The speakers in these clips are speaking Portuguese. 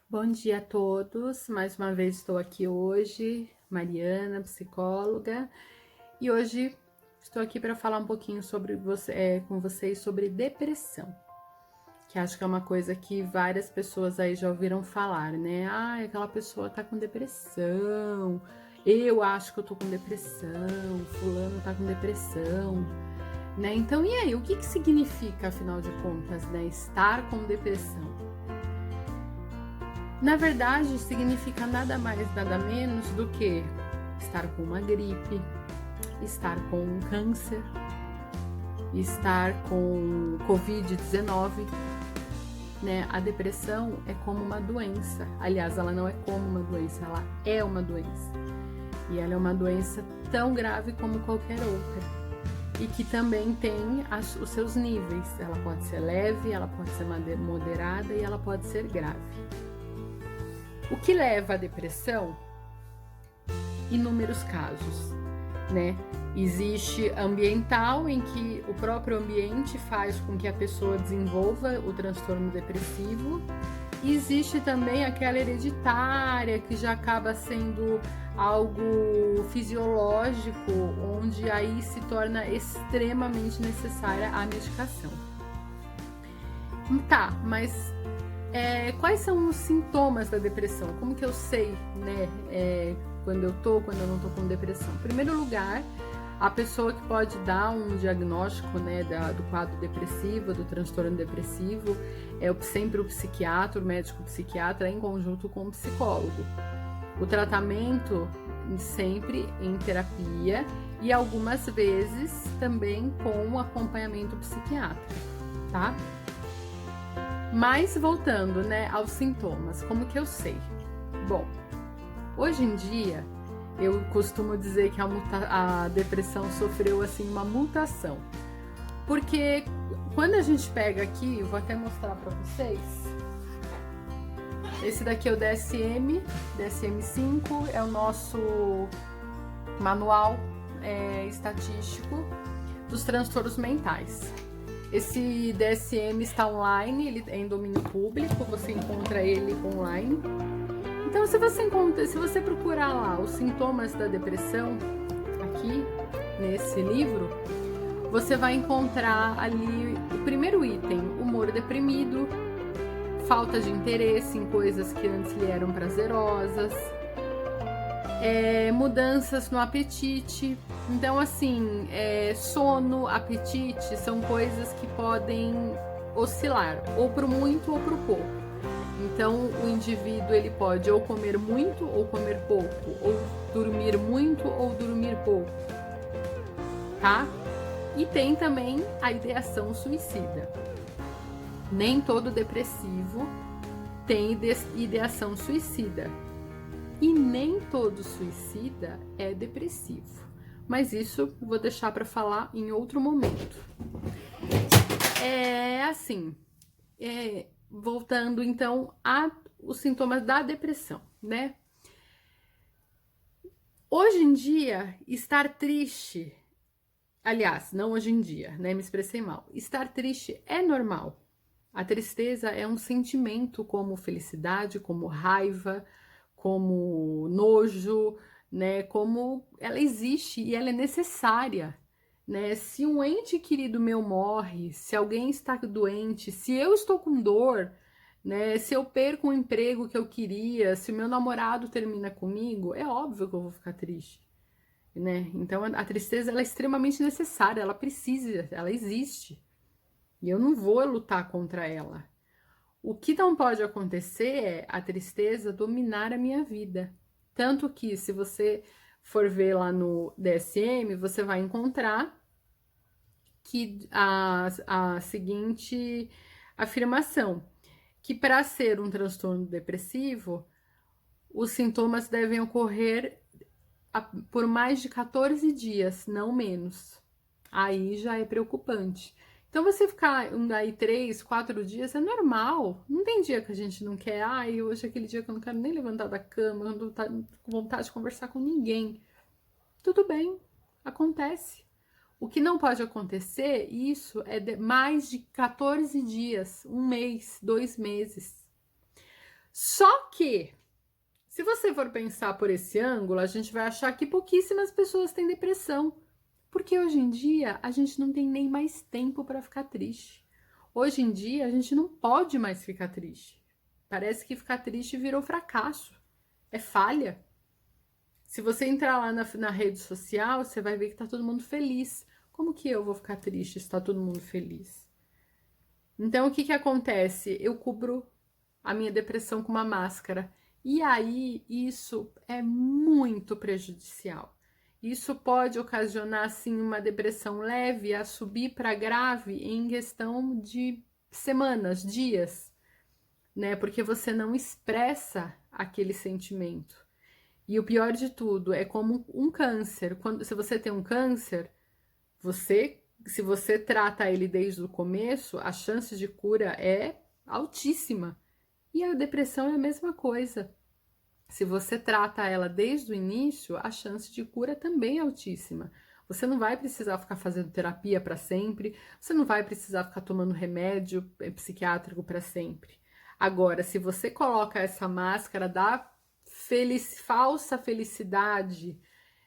Bom dia a todos, mais uma vez estou aqui hoje, Mariana, psicóloga, e hoje estou aqui para falar um pouquinho com vocês sobre depressão, que acho que é uma coisa que várias pessoas aí já ouviram falar, né? Ah, aquela pessoa tá com depressão, eu acho que eu tô com depressão, fulano tá com depressão, né? Então, e aí, o que significa, afinal de contas, né, estar com depressão? Na verdade, significa nada mais, nada menos do que estar com uma gripe, estar com um câncer, estar com Covid-19, né? A depressão é como uma doença. Aliás, ela não é como uma doença, ela é uma doença. E ela é uma doença tão grave como qualquer outra. E que também tem os seus níveis. Ela pode ser leve, ela pode ser moderada e ela pode ser grave. O que leva à depressão? Inúmeros casos, né? Existe ambiental, em que o próprio ambiente faz com que a pessoa desenvolva o transtorno depressivo. E existe também aquela hereditária, que já acaba sendo algo fisiológico, onde aí se torna extremamente necessária a medicação. Tá, mas quais são os sintomas da depressão? Como que eu sei, né, quando eu não tô com depressão? Em primeiro lugar, a pessoa que pode dar um diagnóstico, né, do quadro depressivo, do transtorno depressivo, é sempre o psiquiatra, o médico psiquiatra, em conjunto com o psicólogo. O tratamento sempre em terapia e algumas vezes também com acompanhamento psiquiátrico, tá? Mas voltando, né, aos sintomas, como que eu sei? Bom, hoje em dia eu costumo dizer que a depressão sofreu assim uma mutação, porque quando a gente pega aqui, eu vou até mostrar para vocês. Esse daqui é o DSM-5, é o nosso manual estatístico dos transtornos mentais. Esse DSM está online, ele é em domínio público, você encontra ele online. Então, se você procurar lá os sintomas da depressão, aqui nesse livro, você vai encontrar ali o primeiro item: humor deprimido, falta de interesse em coisas que antes lhe eram prazerosas, mudanças no apetite. Então, assim, sono, apetite são coisas que podem oscilar, ou pro muito ou pro pouco. Então, o indivíduo ele pode ou comer muito ou comer pouco, ou dormir muito ou dormir pouco, tá? E tem também a ideação suicida. Nem todo depressivo tem ideação suicida. E nem todo suicida é depressivo. Mas isso eu vou deixar para falar em outro momento. Voltando então os sintomas da depressão, né? Hoje em dia, estar triste, aliás, não hoje em dia, né? Me expressei mal. Estar triste é normal. A tristeza é um sentimento como felicidade, como raiva, como nojo, né? Como ela existe e ela é necessária, né? Se um ente querido meu morre, se alguém está doente, se eu estou com dor, né? Se eu perco um emprego que eu queria, se o meu namorado termina comigo, é óbvio que eu vou ficar triste, né? Então a tristeza ela é extremamente necessária, ela precisa, ela existe. E eu não vou lutar contra ela. O que não pode acontecer é a tristeza dominar a minha vida. Tanto que, se você for ver lá no DSM, você vai encontrar que a seguinte afirmação, que para ser um transtorno depressivo, os sintomas devem ocorrer por mais de 14 dias, não menos. Aí já é preocupante. Então, você ficar aí 3, 4 dias é normal. Não tem dia que a gente não quer. Ai, hoje é aquele dia que eu não quero nem levantar da cama, eu não tô com vontade de conversar com ninguém. Tudo bem, acontece. O que não pode acontecer, isso mais de 14 dias, um mês, 2 meses. Só que, se você for pensar por esse ângulo, a gente vai achar que pouquíssimas pessoas têm depressão. Porque hoje em dia a gente não tem nem mais tempo para ficar triste. Hoje em dia a gente não pode mais ficar triste. Parece que ficar triste virou fracasso. É falha. Se você entrar lá na rede social, você vai ver que tá todo mundo feliz. Como que eu vou ficar triste se tá todo mundo feliz? Então, o que que acontece? Eu cubro a minha depressão com uma máscara. E aí, isso é muito prejudicial. Isso pode ocasionar, assim, uma depressão leve a subir para grave em questão de semanas, dias, né? Porque você não expressa aquele sentimento. E o pior de tudo é como um câncer. Se você tem um câncer, se você trata ele desde o começo, a chance de cura é altíssima. E a depressão é a mesma coisa. Se você trata ela desde o início, a chance de cura também é altíssima. Você não vai precisar ficar fazendo terapia para sempre, você não vai precisar ficar tomando remédio psiquiátrico para sempre. Agora, se você coloca essa máscara da falsa felicidade,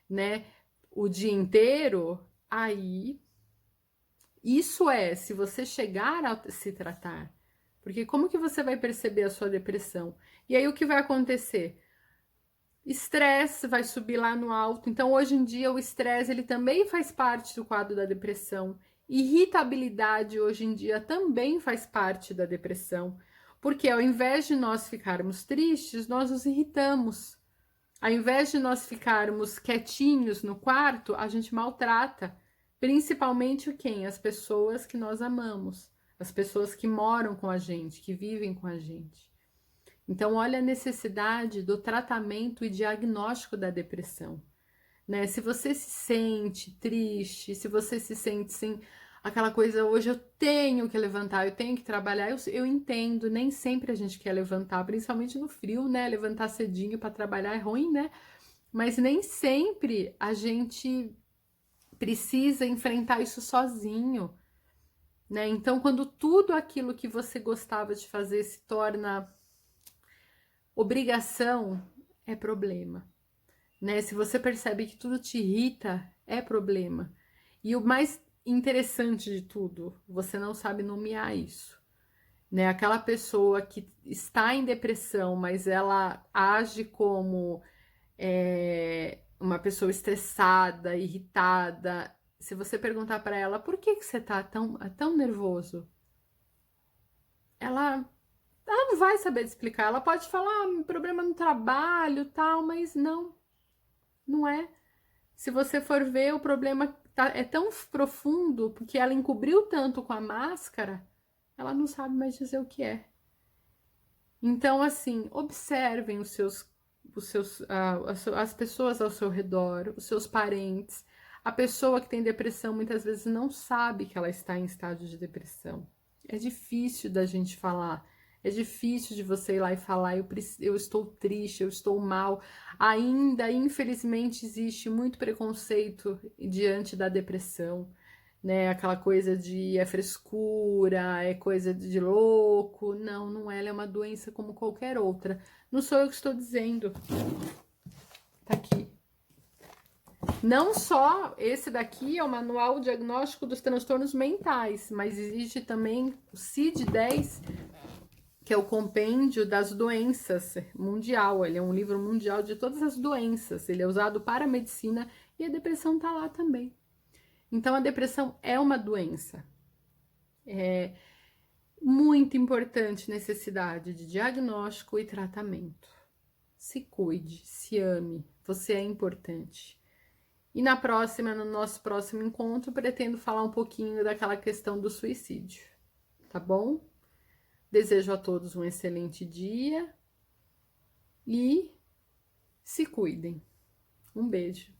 né, o dia inteiro, aí isso é se você chegar a se tratar. Porque como que você vai perceber a sua depressão? E aí o que vai acontecer? Estresse vai subir lá no alto. Então, hoje em dia, o estresse ele também faz parte do quadro da depressão. Irritabilidade hoje em dia também faz parte da depressão, porque ao invés de nós ficarmos tristes, nós nos irritamos. Ao invés de nós ficarmos quietinhos no quarto, a gente maltrata, principalmente quem? As pessoas que nós amamos, as pessoas que moram com a gente, que vivem com a gente. Então, olha a necessidade do tratamento e diagnóstico da depressão, né? Se você se sente triste, se você se sente sem aquela coisa, hoje eu tenho que levantar, eu tenho que trabalhar, eu entendo, nem sempre a gente quer levantar, principalmente no frio, né? Levantar cedinho para trabalhar é ruim, né? Mas nem sempre a gente precisa enfrentar isso sozinho, né? Então, quando tudo aquilo que você gostava de fazer se torna obrigação, é problema, né? Se você percebe que tudo te irrita, é problema. E o mais interessante de tudo, você não sabe nomear isso, né? Aquela pessoa que está em depressão, mas ela age como uma pessoa estressada, irritada. Se você perguntar para ela por que você tá tão nervoso, ela não vai saber explicar. Ela pode falar problema no trabalho, tal, mas não é. Se você for ver, o problema é tão profundo porque ela encobriu tanto com a máscara, ela não sabe mais dizer o que é. Então, assim, observem as pessoas ao seu redor, os seus parentes. A pessoa que tem depressão muitas vezes não sabe que ela está em estado de depressão. É difícil da gente falar. É difícil de você ir lá e falar, eu estou triste, eu estou mal. Ainda, infelizmente, existe muito preconceito diante da depressão, né? Aquela coisa de é frescura, é coisa de louco. Não, não é. Ela é uma doença como qualquer outra. Não sou eu que estou dizendo. Tá aqui. Não só esse daqui é o Manual Diagnóstico dos Transtornos Mentais, mas existe também o CID-10, que é o Compêndio das Doenças Mundial. Ele é um livro mundial de todas as doenças. Ele é usado para a medicina e a depressão tá lá também. Então, a depressão é uma doença. É muito importante necessidade de diagnóstico e tratamento. Se cuide, se ame, você é importante. E no nosso próximo encontro, pretendo falar um pouquinho daquela questão do suicídio, tá bom? Desejo a todos um excelente dia e se cuidem. Um beijo.